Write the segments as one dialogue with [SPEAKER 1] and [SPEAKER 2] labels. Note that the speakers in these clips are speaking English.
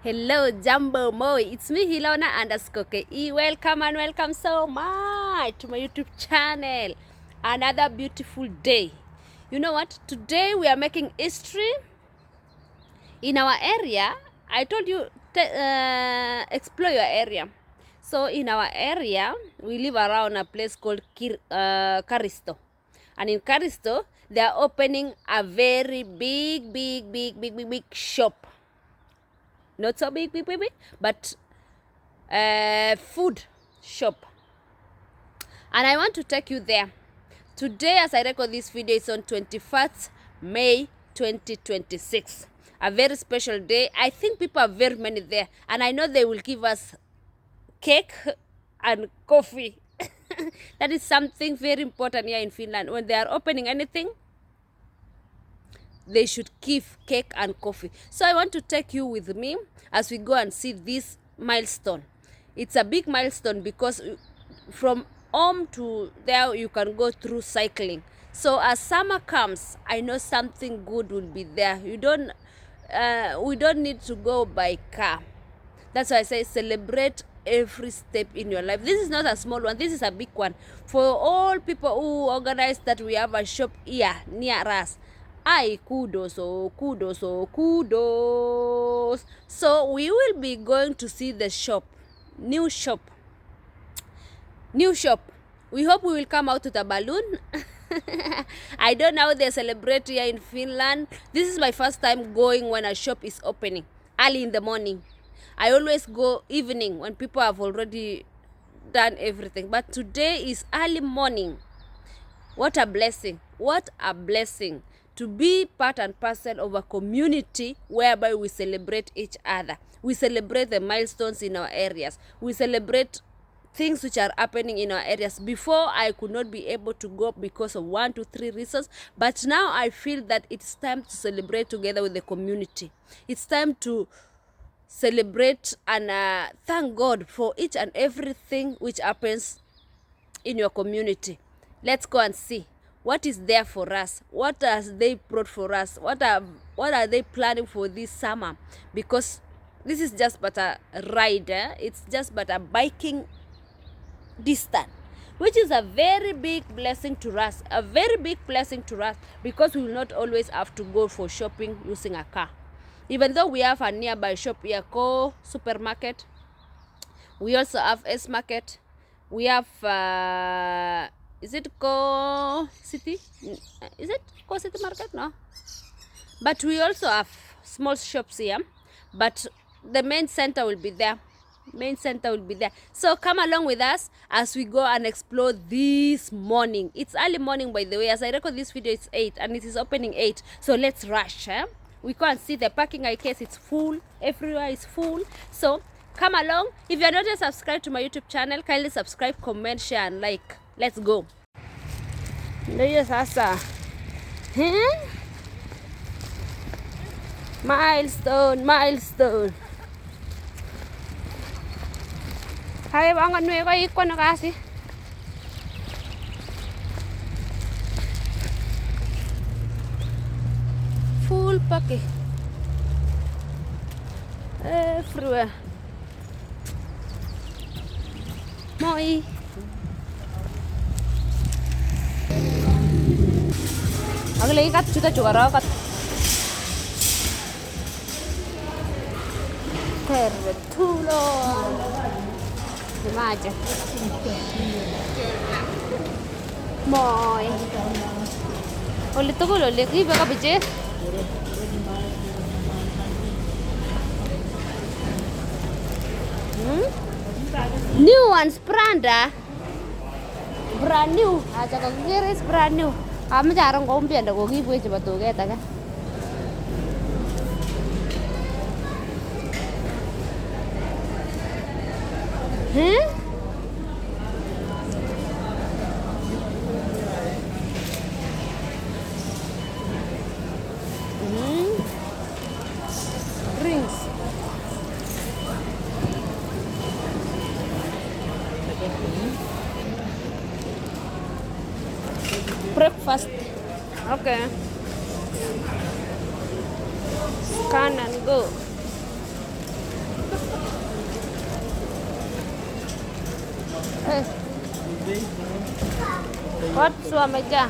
[SPEAKER 1] Hello, Jumbo Moi. It's me, Hilona_ke. Welcome and welcome so much to my YouTube channel. Another beautiful day. You know what? Today we are making history in our area. I told you explore your area. So in our area, we live around a place called Karisto. And in Karisto, they are opening a very big shop. Not so big, but food shop. And I want to take you there. Today, as I record this video, it's on 21st May 2026. A very special day. I think people are very many there. And I know they will give us cake and coffee. That is something very important here in Finland. When they are opening anything, they should give cake and coffee. So I want to take you with me as we go and see this milestone. It's a big milestone because from home to there you can go through cycling. So as summer comes, I know something good will be there. We don't need to go by car. That's why I say celebrate every step in your life. This is not a small one, this is a big one. For all people who organize that we have a shop here near us, kudos. So we will be going to see the shop. New shop. We hope we will come out with a balloon. I don't know how they celebrate here in Finland. This is my first time going when a shop is opening early in the morning. I always go evening when people have already done everything. But today is early morning. What a blessing. What a blessing to be part and parcel of a community whereby we celebrate each other. We celebrate the milestones in our areas. We celebrate things which are happening in our areas. Before, I could not be able to go because of 1, 2, 3 reasons. But now I feel that it's time to celebrate together with the community. It's time to celebrate and thank God for each and everything which happens in your community. Let's go and see what is there for us. What has they brought for us? What are they planning for this summer? Because this is just but a ride. It's just but a biking distance, which is a very big blessing to us. A very big blessing to us because we will not always have to go for shopping using a car. Even though we have a nearby shop here called supermarket, we also have S market. We have is it called city? Is it called city market? No. But we also have small shops here. But the main center will be there. So come along with us as we go and explore this morning. It's early morning, by the way. As I record this video, it's 8 and it is opening 8. So let's rush. We can't see the parking, I guess it's full. Everywhere is full. So come along. If you're not yet subscribed to my YouTube channel, kindly subscribe, comment, share and like. Let's go. Ndio sasa. Milestone. Hai bangan nuôi có ít con nó gì? Full package. Everywhere. Moi. Aku lagi kat juga kat. Tervetuloa. Sama aja. Moi. Oleh tu kalau lagi berapa biji? New ones, brand new. Aja kau kira is brand new. Kamu jarang kau umpian dah kau giveaway coba tu kita kan. Drinks. Breakfast. Okay. Scan and go. Hey. What's wameja?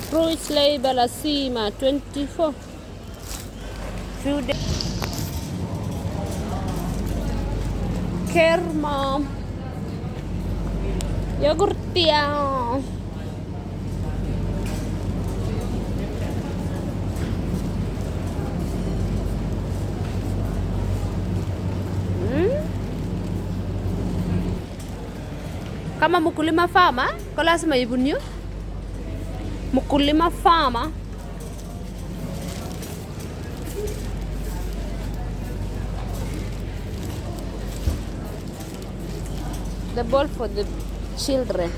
[SPEAKER 1] Fruits label Asima 24. Few days. Kerma. Yogurttia. Kama mkulima farmer, kwa lazima ibunyo. Mkulima farmer. The ball for the children.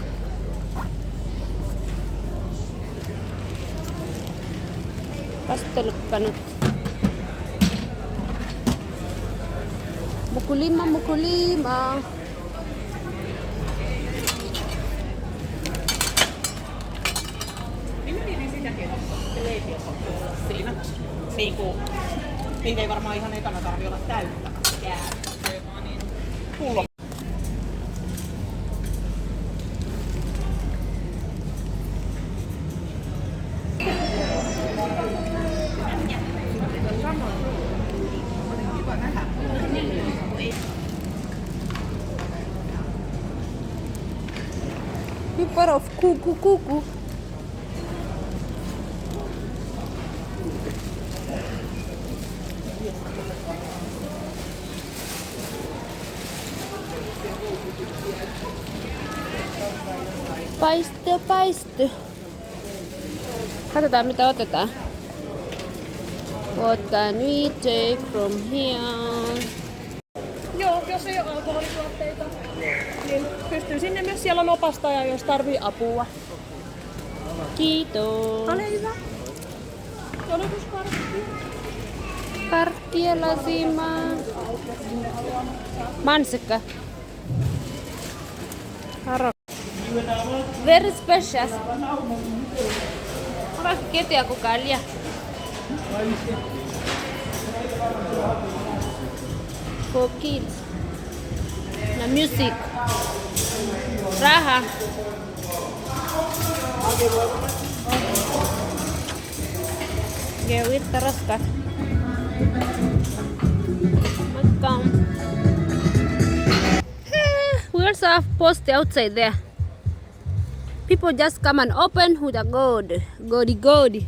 [SPEAKER 1] Pastel kanut. Mkulima.
[SPEAKER 2] Niitä ei varmaan ihan ekana tarvitse olla täyttä. Pullo.
[SPEAKER 1] People of kuku. Paiste. Katsotaan mitä otetaan. What can we take from here?
[SPEAKER 2] Joo, jos ei ole alkoholituotteita, niin pystyy sinne myös. Siellä on opastaja, jos tarvii apua.
[SPEAKER 1] Kiitos.
[SPEAKER 2] Ole hyvä. Odotuskartti.
[SPEAKER 1] Karttia lasima. Mansikka. Very special. Ora keti ya kukalia. For kids. Na music. Raha. Gewit terus kah? Welcome. We also have post outside there. People just come and open with a godi.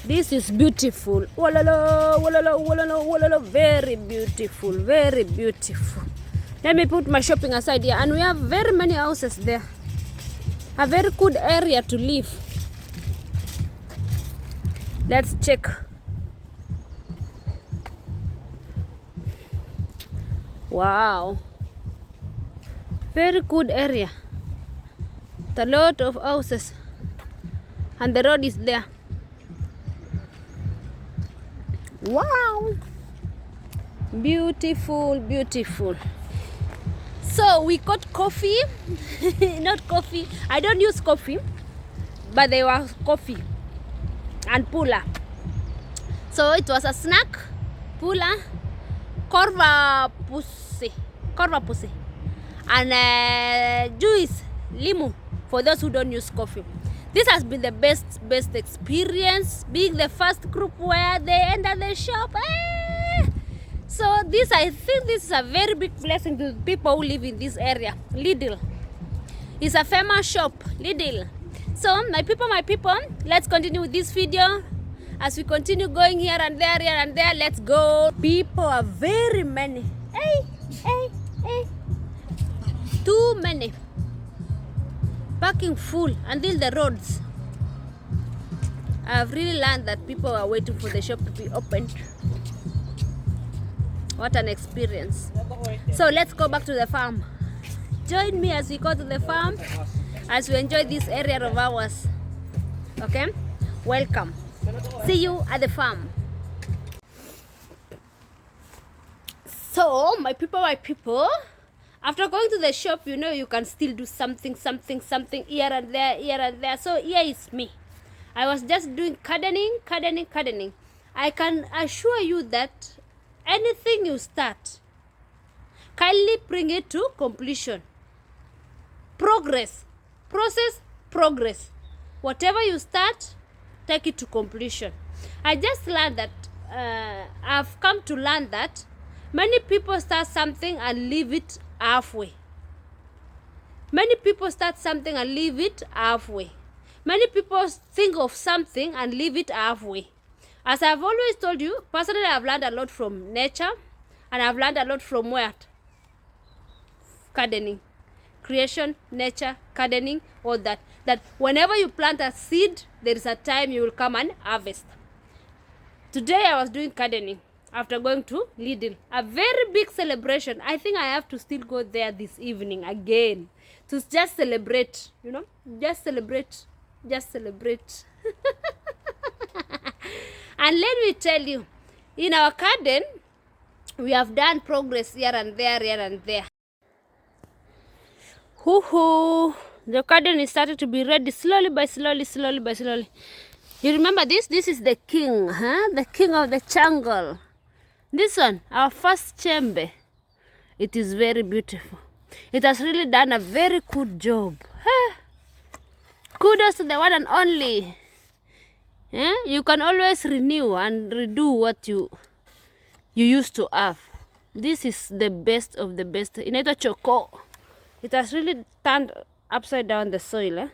[SPEAKER 1] This is beautiful. Walala. Very beautiful. Let me put my shopping aside here, and we have very many houses there. A very good area to live. Let's check. Wow. Very good area. A lot of houses. And the road is there. Wow. Beautiful. So we got coffee. Not coffee. I don't use coffee. But they were coffee. And pula. So it was a snack. Pula. Korva pussy. And juice. Limu. For those who don't use coffee. This has been the best experience. Being the first group where they entered the shop. So I think this is a very big blessing to people who live in this area. Lidl. It's a famous shop. Lidl. So my people, let's continue with this video. As we continue going here and there, let's go. People are very many. Hey. Too many. Parking full until the roads. I've really learned that people are waiting for the shop to be opened. What an experience. So let's go back to the farm. Join me as we go to the farm, as we enjoy this area of ours. Okay? Welcome. See you at the farm. So, my people, After going to the shop, you know, you can still do something here and there. So here is me. I was just doing gardening. I can assure you that anything you start, kindly bring it to completion. Process. Whatever you start, take it to completion. I just learned that, I've come to learn that many people start something and leave it halfway. Many people start something and leave it halfway. Many people think of something and leave it halfway. As I've always told you, personally, I've learned a lot from nature, and I've learned a lot from where? Gardening. Creation, nature, gardening, all that. That whenever you plant a seed, there is a time you will come and harvest. Today I was doing gardening after going to Lidl. A very big celebration. I think I have to still go there this evening again to just celebrate, you know, just celebrate. And let me tell you, in our garden, we have done progress here and there. The garden is starting to be ready slowly by slowly. You remember this? This is the king, huh? The king of the jungle. This one, our first chamber. It is very beautiful. It has really done a very good job. Kudos to the one and only. You can always renew and redo what you used to have. This is the best of the best. Inaitwa choco. It has really turned upside down the soil.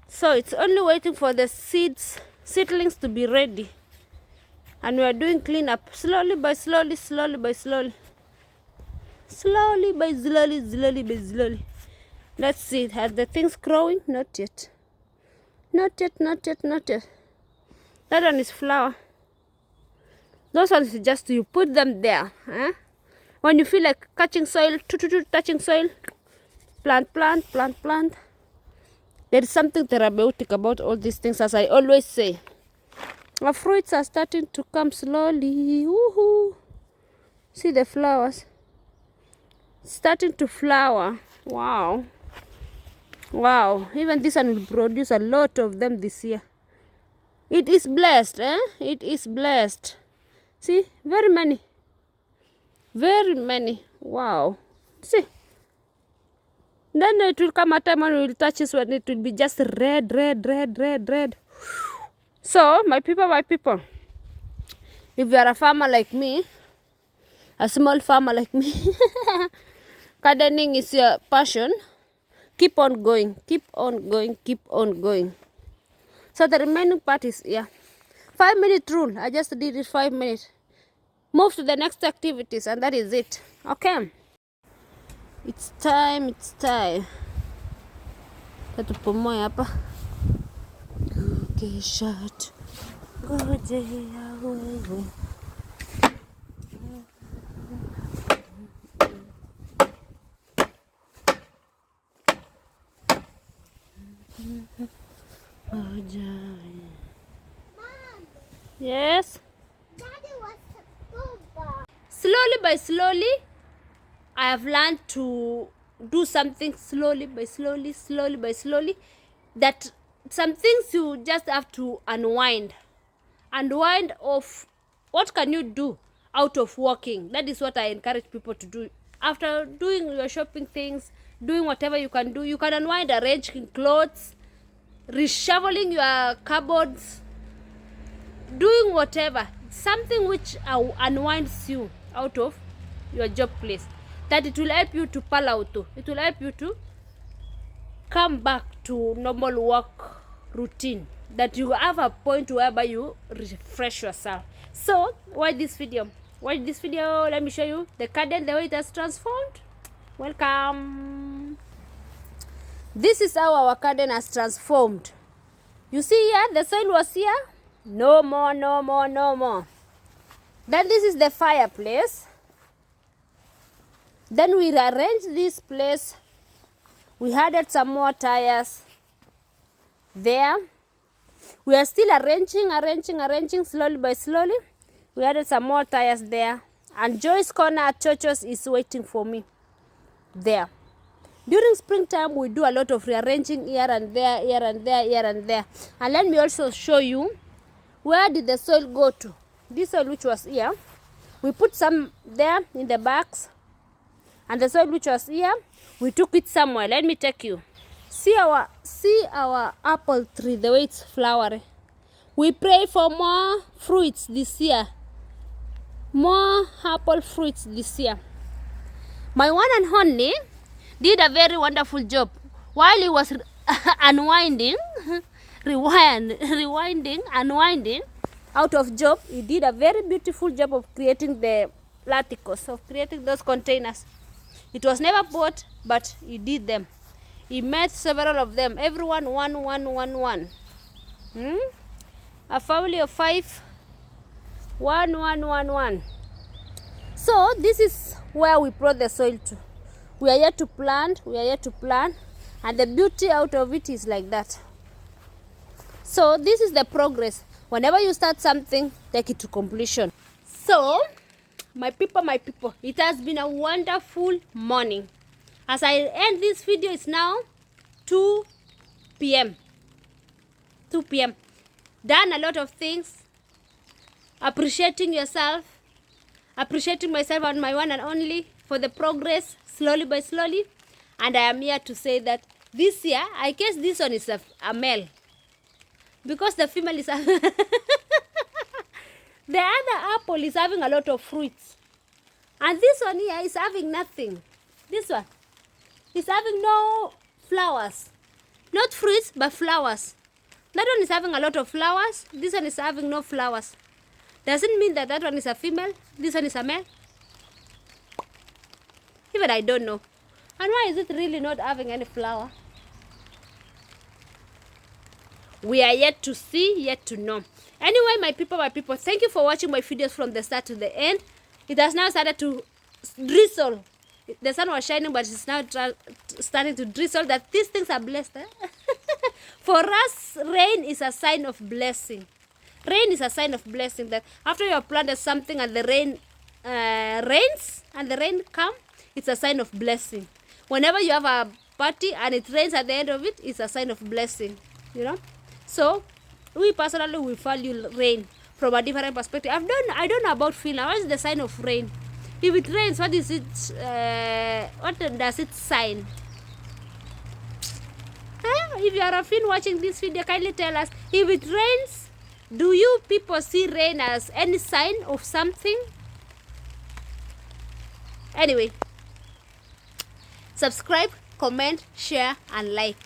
[SPEAKER 1] So it's only waiting for the seedlings to be ready. And we are doing cleanup slowly by slowly. Let's see, have the things growing? Not yet. That one is flower. Those ones is just you put them there. When you feel like touching soil, touching soil, plant. There is something therapeutic about all these things, as I always say. Our fruits are starting to come slowly. Woohoo! See the flowers starting to flower. Wow. Even this one will produce a lot of them this year. It is blessed, It is blessed. See, very many. Wow. See. Then it will come a time when we will touch this one. It will be just red. So, my people, if you are a farmer like me, a small farmer like me, gardening is your passion, keep on going. So the remaining part is here. 5-minute rule. I just did it 5 minutes. Move to the next activities, and that is it. Okay. It's time. Tatupomoe hapa. Shot. Ngojea wewe. Yes.
[SPEAKER 3] Daddy wants to go.
[SPEAKER 1] Slowly by slowly, I have learned to do something slowly by slowly. That some things you just have to unwind of. What can you do out of walking? That is what I encourage people to do. After doing your shopping things, doing whatever you can do, you can unwind, arranging clothes, reshuffling your cupboards, doing whatever, something which unwinds you out of your job place, that it will help you to pal out to. It will help you to come back to normal work routine, that you have a point whereby you refresh yourself. So watch this video. Let me show you the garden, the way it has transformed. Welcome. This is how our garden has transformed. You see here, the soil was here. No more. Then this is the fireplace. Then we arranged this place. We added some more tires there. We are still arranging slowly by slowly. We added some more tires there. And Joy's corner at Chocho's is waiting for me. there. During springtime, we do a lot of rearranging here and there, here and there, here and there. And let me also show you where did the soil go to. This soil which was here, we put some there in the bags. And the soil which was here, we took it somewhere. Let me take you. See our apple tree, the way it's flowering. We pray for more fruits this year. More apple fruits this year. My one and only did a very wonderful job. While he was unwinding, unwinding out of job, he did a very beautiful job of creating the laticos, of creating those containers. It was never bought, but he did them. He made several of them. Everyone one. A family of 5. One. So this is where we brought the soil to. We are yet to plant, and the beauty out of it is like that. So this is the progress. Whenever you start something, take it to completion. So, my people, it has been a wonderful morning. As I end this video, it's now 2 p.m. 2 p.m. Done a lot of things. Appreciating yourself. Appreciating myself and my one and only for the progress, slowly by slowly. And I am here to say that this year, I guess this one is a male. Because the female is... the other apple is having a lot of fruits. And this one here is having nothing. This one is having no flowers. Not fruits, but flowers. That one is having a lot of flowers. This one is having no flowers. Doesn't mean that that one is a female. This one is a male. Even I don't know. And why is it really not having any flower? We are yet to see, yet to know. Anyway, my people, thank you for watching my videos from the start to the end. It has now started to drizzle. The sun was shining, but it's now starting to drizzle. That these things are blessed. For us, rain is a sign of blessing. Rain is a sign of blessing. That after you have planted something and the rain rains and the rain comes, it's a sign of blessing. Whenever you have a party and it rains at the end of it, it's a sign of blessing. You know. So, we personally will value rain from a different perspective. I don't know about Finland. What is the sign of rain? If it rains, what is it? What does it sign? If you are a Finn watching this video, kindly tell us. If it rains, do you people see rain as any sign of something? Anyway, subscribe, comment, share, and like.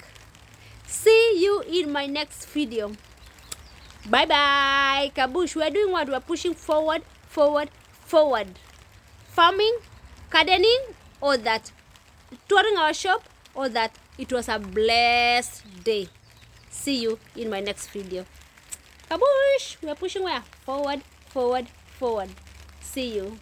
[SPEAKER 1] See you in my next video. Bye bye. Kabush. We are doing what? We are pushing forward. Farming, gardening, all that. Touring our shop, all that. It was a blessed day. See you in my next video. Kabush. We are pushing where? Forward. See you.